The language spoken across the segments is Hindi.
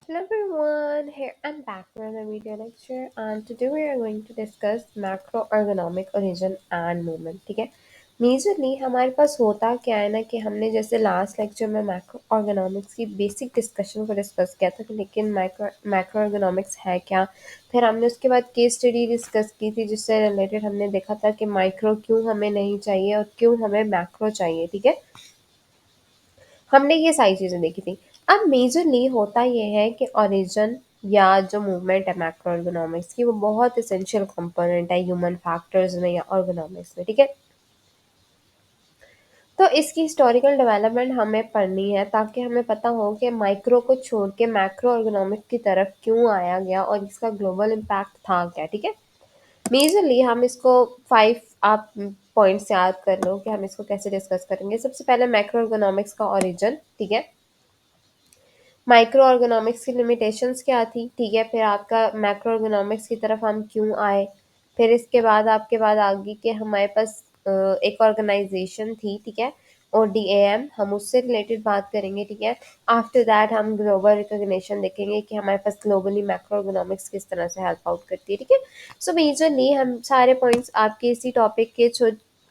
Hello everyone, here I'm back with another video lecture and today we are going to discuss macroeconomic origin and movement. ठीक है, मेजरली हमारे पास होता क्या है ना कि हमने जैसे लास्ट लेक्चर में मैक्रो की बेसिक डिस्कशन को डिस्कस किया था कि लेकिन मैक्रो है क्या। फिर हमने उसके बाद केस स्टडी डिस्कस की थी जिससे रिलेटेड हमने देखा था कि माइक्रो क्यों हमें नहीं चाहिए और क्यों हमें मैक्रो चाहिए। ठीक है, हमने ये सारी चीज़ें देखी थी। अब मेजरली होता ये है कि ओरिजिन या जो मूवमेंट है मैक्रो इकोनॉमिक्स की वो बहुत इसेंशियल कंपोनेंट है ह्यूमन फैक्टर्स में या ऑर्गेनॉमिक्स में। ठीक है, तो इसकी हिस्टोरिकल डेवलपमेंट हमें पढ़नी है ताकि हमें पता हो कि माइक्रो को छोड़ के मैक्रो इकोनॉमिक की तरफ क्यों आया गया और इसका ग्लोबल इम्पैक्ट था क्या। ठीक है, मेजरली हम इसको 5 आप पॉइंट्स याद कर लो कि हम इसको कैसे डिस्कस करेंगे। सबसे पहले मैक्रो इकोनॉमिक्स का ओरिजिन। ठीक है, माइक्रो ऑर्गेनोमिक्स की लिमिटेशंस क्या थी। ठीक है, फिर आपका मैक्रो ऑर्गेनोमिक्स की तरफ हम क्यों आए। फिर इसके बाद आपके बाद आ गई कि हमारे पास एक ऑर्गेनाइजेशन थी। ठीक है, ODAM, हम उससे रिलेटेड बात करेंगे। ठीक है, आफ्टर दैट हम ग्लोबल रिकॉग्निशन देखेंगे कि हमारे पास ग्लोबली मैक्रो ऑर्गेनोमिक्स किस तरह से हेल्प आउट करती है। ठीक है, सो मेजरली हम सारे पॉइंट्स आपके इसी टॉपिक के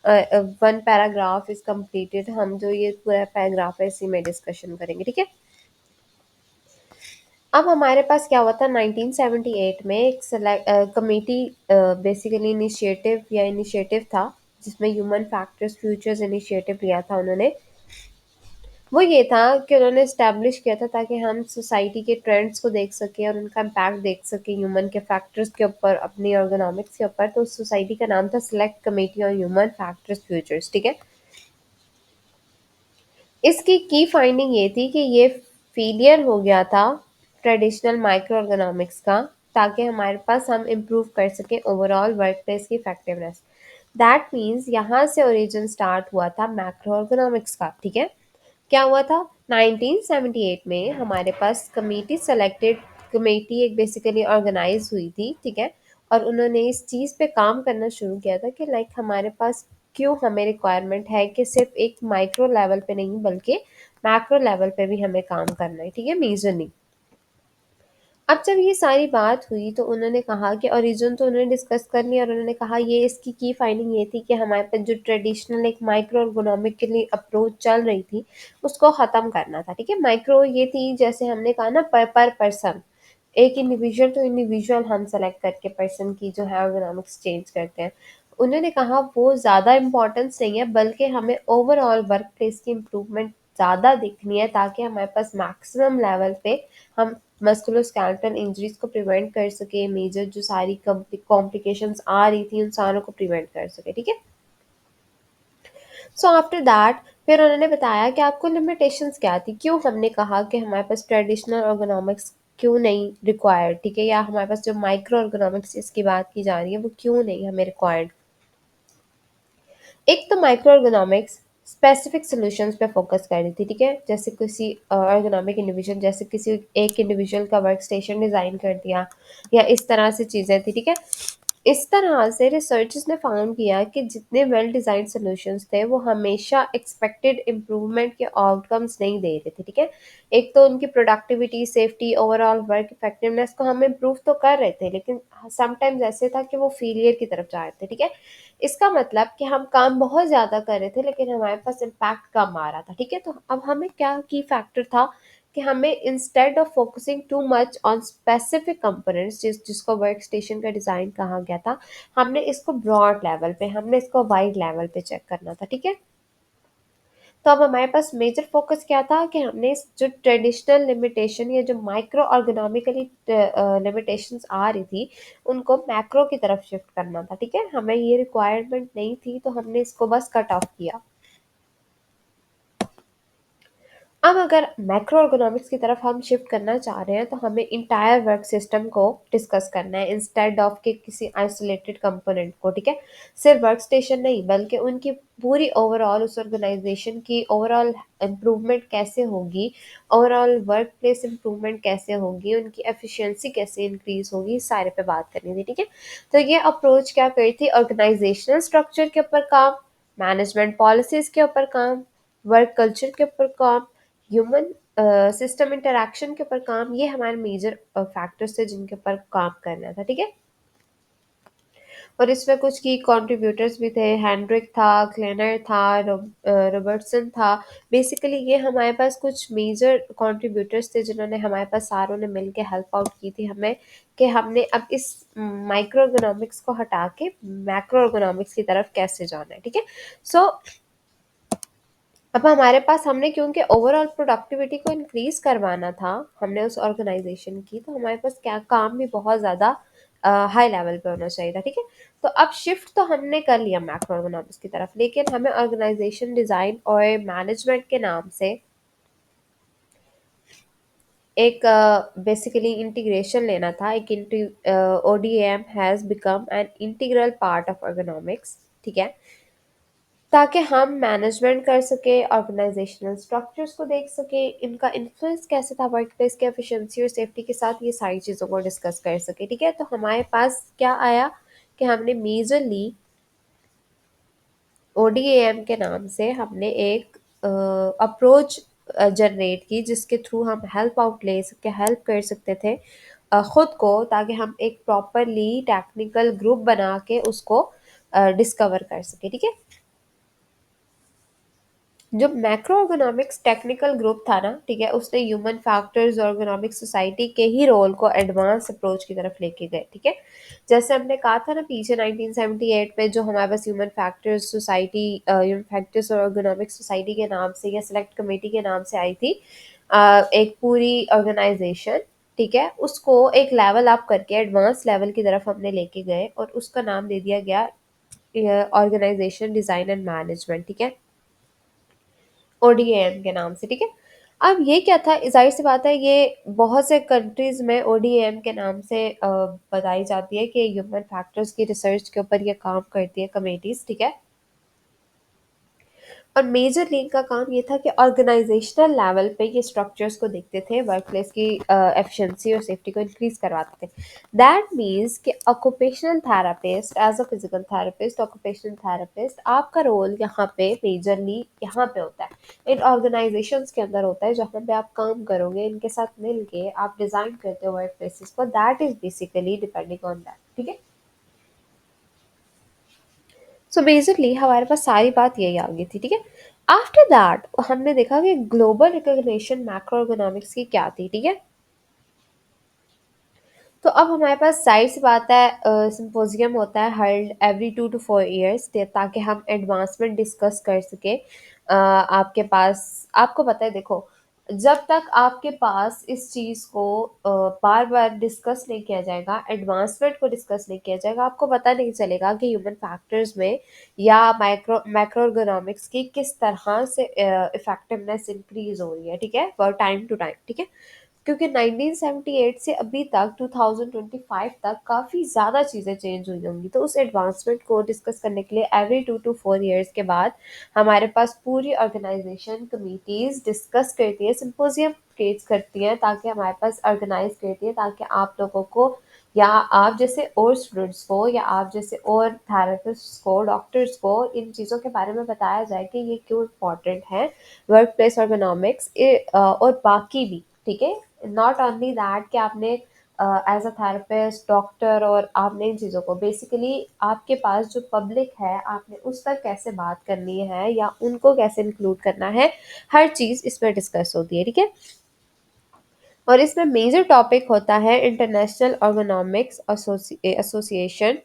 वन पैराग्राफ इज कम्प्लीटेड, हम जो ये पूरा पैराग्राफ है इसी में डिस्कशन करेंगे। ठीक है, अब हमारे पास क्या हुआ था 1978 में एक कमेटी बेसिकली इनिशिएटिव या इनिशिएटिव था जिसमें ह्यूमन फैक्टर्स फ्यूचर्स इनिशिएटिव लिया था उन्होंने। वो ये था कि उन्होंने इस्टेब्लिश किया था ताकि हम सोसाइटी के ट्रेंड्स को देख सकें और उनका इम्पैक्ट देख सकें ह्यूमन के फैक्टर्स के ऊपर अपनी ऑर्गेनॉमिक्स के ऊपर। तो उस सोसाइटी का नाम था select committee on human factors futures. ठीक है, इसकी की फाइंडिंग ये थी कि ये फेलियर हो गया था ट्रेडिशनल माइक्रो ऑर्गेनॉमिक्स का ताकि हमारे पास हम इम्प्रूव कर सकें ओवरऑल वर्क प्लेस की इफेक्टिवनेस। दैट मीन्स यहाँ से ओरिजिन स्टार्ट हुआ था मैक्रो ऑर्गेनॉमिक्स का। ठीक है, क्या हुआ था 1978 में हमारे पास कमेटी सेलेक्टेड कमेटी एक बेसिकली ऑर्गेनाइज हुई थी। ठीक है, और उन्होंने इस चीज़ पे काम करना शुरू किया था कि लाइक हमारे पास क्यों हमें रिक्वायरमेंट है कि सिर्फ एक माइक्रो लेवल पे नहीं बल्कि मैक्रो लेवल पे भी हमें काम करना है। ठीक है, मेजरली अब जब ये सारी बात हुई तो उन्होंने कहा कि ओरिजिन तो उन्होंने डिस्कस कर लिया और उन्होंने कहा ये इसकी की फाइंडिंग ये थी कि हमारे पास जो ट्रेडिशनल एक माइक्रो इकोनॉमिकली अप्रोच चल रही थी उसको ख़त्म करना था। ठीक है, माइक्रो ये थी जैसे हमने कहा ना पर पर्सन, एक इंडिविजुअल टू इंडिविजुअल हम सेलेक्ट करके पर्सन की जो है इकोनॉमिक्स चेंज करते हैं। उन्होंने कहा वो ज़्यादा इम्पोर्टेंस नहीं है बल्कि हमें ओवरऑल वर्क प्लेस की इम्प्रूवमेंट ज़्यादा दिखनी है ताकि हमारे पास मैक्सिमम लेवल पे हम मस्कुलोस्केलेटल इंजरीज को प्रिवेंट कर सके, मेजर जो सारी कॉम्प्लिकेशंस आ रही थी उन सारों को प्रिवेंट कर सके। ठीक है, सो आफ्टर दैट फिर उन्होंने बताया कि आपको लिमिटेशंस क्या थी, क्यों हमने कहा कि हमारे पास ट्रेडिशनल ऑर्गेनॉमिक्स क्यों नहीं रिक्वायर्ड। ठीक है, या हमारे पास जो माइक्रो ऑर्गेनॉमिक्स जिसकी बात की जा रही है वो क्यों नहीं हमें रिक्वायर्ड। एक तो माइक्रो एर्गोनॉमिक्स स्पेसिफिक सॉल्यूशंस पे फोकस कर रही थी। ठीक है, जैसे किसी एर्गोनॉमिक इंडिविजुअल, जैसे किसी एक इंडिविजुअल का वर्क स्टेशन डिज़ाइन कर दिया या इस तरह से चीज़ें थी। ठीक है, इस तरह से रिसर्चर्स ने फाउंड किया कि जितने वेल डिज़ाइन सॉल्यूशंस थे वो हमेशा एक्सपेक्टेड इम्प्रूवमेंट के आउटकम्स नहीं दे रहे थे। ठीक है, एक तो उनकी productivity, safety, overall work effectiveness को हम इम्प्रूव तो कर रहे थे लेकिन समटाइम्स ऐसे था कि वो फेलियर की तरफ जा रहे थे। ठीक है, इसका मतलब कि हम काम बहुत ज़्यादा कर रहे थे लेकिन हमारे पास इम्पैक्ट कम आ रहा था। ठीक है, तो अब हमें क्या की फैक्टर था कि हमें instead of focusing too much on specific components जिसको वर्क स्टेशन का डिज़ाइन कहा गया था, हमने इसको ब्रॉड लेवल पे, हमने इसको वाइड लेवल पे चेक करना था। ठीक है, तो अब हमारे पास मेजर फोकस क्या था कि हमने इस जो ट्रेडिशनल लिमिटेशन या जो माइक्रो ऑर्गेनॉमिकली लिमिटेशंस आ रही थी उनको मैक्रो की तरफ शिफ्ट करना था। ठीक है, हमें ये रिक्वायरमेंट नहीं थी तो हमने इसको बस कट ऑफ किया। अब अगर मैक्रो इकोनॉमिक्स की तरफ हम शिफ्ट करना चाह रहे हैं तो हमें इंटायर वर्क सिस्टम को डिस्कस करना है इंस्टेड ऑफ के किसी आइसोलेटेड कंपोनेंट को। ठीक है, सिर्फ वर्क स्टेशन नहीं बल्कि उनकी पूरी ओवरऑल उस ऑर्गेनाइजेशन की ओवरऑल इम्प्रूवमेंट कैसे होगी, ओवरऑल वर्क प्लेस इम्प्रूवमेंट कैसे होगी, उनकी एफिशिएंसी कैसे इंक्रीज होगी, इस सारे पे बात करनी थी। ठीक है, तो ये अप्रोच क्या करी थी, ऑर्गेनाइजेशनल स्ट्रक्चर के ऊपर काम, मैनेजमेंट पॉलिसीज के ऊपर काम, वर्क कल्चर के ऊपर काम, ह्यूमन सिस्टम इंटरैक्शन के ऊपर काम, ये हमारे मेजर फैक्टर्स थे जिनके ऊपर काम करना था, ठीक है। और इसमें कुछ की कंट्रीब्यूटर्स भी थे, हेनरिक था, क्लेनर था, रॉबर्टसन था। बेसिकली ये हमारे पास कुछ मेजर कंट्रीब्यूटर्स थे जिन्होंने हमारे पास सारों ने मिलके हेल्प आउट की थी हमें, कि हमने अब इस माइक्रो इकोनॉमिक्स को हटा के मैक्रो इकोनॉमिक्स की तरफ कैसे जाना है, ठीक है। सो अब हमारे पास, हमने क्योंकि ओवरऑल प्रोडक्टिविटी को इंक्रीज करवाना था हमने उस ऑर्गेनाइजेशन की, तो हमारे पास क्या काम भी बहुत ज़्यादा हाई लेवल पे होना चाहिए था, ठीक है। तो अब शिफ्ट तो हमने कर लिया मैक्रो इकोनॉमिक्स की तरफ, लेकिन हमें ऑर्गेनाइजेशन डिज़ाइन और मैनेजमेंट के नाम से एक बेसिकली इंटीग्रेशन लेना था। एक ODM has become an integral part of economics, ठीक है, ताकि हम मैनेजमेंट कर सके, ऑर्गेनाइजेशनल स्ट्रक्चर्स को देख सके, इनका इन्फ्लुएंस कैसे था वर्क प्लेस के एफिशिएंसी और सेफ्टी के साथ, ये सारी चीज़ों को डिस्कस कर सके, ठीक है। तो हमारे पास क्या आया कि हमने मेजरली ODAM के नाम से हमने एक अप्रोच जनरेट की, जिसके थ्रू हम हेल्प आउट ले सके, हेल्प कर सकते थे खुद को, ताकि हम एक प्रॉपरली टेक्निकल ग्रुप बना के उसको डिस्कवर कर सके, ठीक है। जो मैक्रो इकोनॉमिक्स टेक्निकल ग्रुप था ना, ठीक है, उसने ह्यूमन फैक्टर्स और इकोनॉमिक सोसाइटी के ही रोल को एडवांस अप्रोच की तरफ लेके गए, ठीक है। जैसे हमने कहा था ना पीछे 1978 में जो हमारे पास ह्यूमन फैक्टर्स और इकोनॉमिक सोसाइटी के नाम से या सेलेक्ट कमेटी के नाम से आई थी, एक पूरी ऑर्गेनाइजेशन, ठीक है, उसको एक लेवल अप करके एडवांस लेवल की तरफ हमने लेके गए और उसका नाम दे दिया गया ऑर्गेनाइजेशन डिजाइन एंड मैनेजमेंट, ठीक है, ODAM के नाम से, ठीक है। अब ये क्या था, जाहिर सी बात है ये बहुत से कंट्रीज में ODAM के नाम से बताई जाती है कि ह्यूमन फैक्टर्स की रिसर्च के ऊपर ये काम करती है कमेटीज, ठीक है। और मेजरली इनका काम ये था कि ऑर्गेनाइजेशनल लेवल पे ये स्ट्रक्चर्स को देखते थे, वर्क प्लेस की एफिशिएंसी और सेफ्टी को इंक्रीज करवाते थे। दैट मीन्स कि occupational therapist, as a physical therapist, occupational therapist, आपका रोल यहाँ पे मेजरली यहाँ पे होता है, इन ऑर्गेनाइजेशंस के अंदर होता है जहाँ पे आप काम करोगे, इनके साथ मिलके आप डिजाइन करते हो वर्क प्लेसेस को, that is basically depending on that, ठीक है। सो बेसिकली हमारे पास सारी बात यही आ गई थी, ठीक है। आफ्टर दैट हमने देखा कि ग्लोबल रिकॉग्निशन मैक्रो इकोनॉमिक्स की क्या थी, ठीक है। तो अब हमारे पास जाहिर सी बात है सिम्पोजियम होता है हर एवरी 2 to 4 years, ताकि हम एडवांसमेंट डिस्कस कर सके। आपके पास, आपको पता है देखो, जब तक आपके पास इस चीज़ को बार बार डिस्कस नहीं किया जाएगा, एडवांसमेंट को डिस्कस नहीं किया जाएगा, आपको पता नहीं चलेगा कि ह्यूमन फैक्टर्स में या मैक्रो इकोनॉमिक्स की किस तरह से इफेक्टिवनेस इंक्रीज हो रही है, ठीक है, टाइम टू टाइम, ठीक है। क्योंकि 1978 से अभी तक 2025 तक काफ़ी ज़्यादा चीज़ें चेंज हुई होंगी, तो उस एडवांसमेंट को डिस्कस करने के लिए एवरी 2 to 4 years के बाद हमारे पास पूरी ऑर्गेनाइजेशन कमिटीज़ डिस्कस करती है, सिंपोजियम क्रिएट करती हैं, ताकि हमारे पास ऑर्गेनाइज करती है, ताकि आप लोगों को या आप जैसे और स्टूडेंट्स को या आप जैसे और थेरेपिस्ट को, डॉक्टर्स को इन चीज़ों के बारे में बताया जाए कि ये क्यों इम्पोर्टेंट है, वर्क प्लेस ergonomics और बाकी भी, ठीक है। नॉट ओनली दैट कि आपने एज अ थेरेपिस्ट, डॉक्टर, और आपने इन चीज़ों को बेसिकली आपके पास जो पब्लिक है आपने उस तक कैसे बात करनी है या उनको कैसे इंक्लूड करना है, हर चीज़ इसमें डिस्कस होती है, ठीक है। और इसमें मेजर टॉपिक होता है इंटरनेशनल ergonomics एसोसिएशन।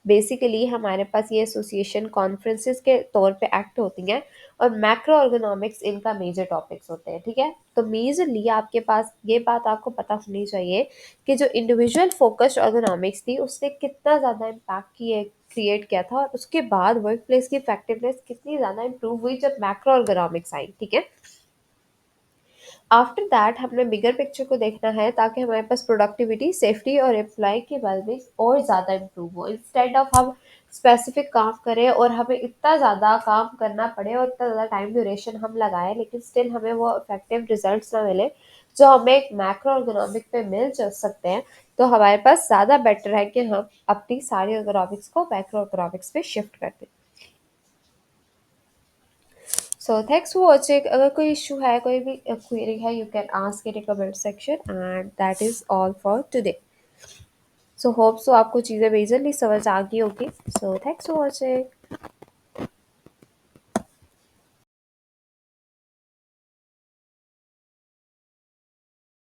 बेसिकली हमारे पास ये एसोसिएशन कॉन्फ्रेंसेस के तौर पे एक्ट होती हैं, और मैक्रो इकोनॉमिक्स इनका मेजर टॉपिक्स होते हैं, ठीक है। तो मेजरली आपके पास ये बात आपको पता होनी चाहिए कि जो इंडिविजुअल फोकस्ड इकोनॉमिक्स थी उसने कितना ज़्यादा इम्पैक्ट किए क्रिएट किया था, और उसके बाद वर्क प्लेस की इफेक्टिवनेस कितनी ज़्यादा इंप्रूव हुई जब मैक्रो इकोनॉमिक्स आई, ठीक है। आफ्टर दैट हमने बिगर पिक्चर को देखना है, ताकि हमारे पास प्रोडक्टिविटी, सेफ्टी और एम्प्लॉय की वेलबींग और ज़्यादा इम्प्रूव हो, इंस्टेड ऑफ हम स्पेसिफिक काम करें और हमें इतना ज़्यादा काम करना पड़े और इतना ज़्यादा टाइम ड्यूरेशन हम लगाएं, लेकिन स्टिल हमें वो इफेक्टिव रिजल्ट्स ना मिले जो हमें एक मैक्रो इकोनॉमिक पे मिल जा सकते हैं। तो हमारे पास ज़्यादा बेटर है कि हम अपनी सारी इकोनॉमिक्स को मैक्रो इकोनॉमिक्स पे शिफ्ट कर दें। So thanks for watching. अगर कोई इशू है, कोई भी क्वेरी है, you can ask in comment section and that is all for today. So hope so आपको चीज़ें मेजरली समझ आ गई होगी। So thanks for watching.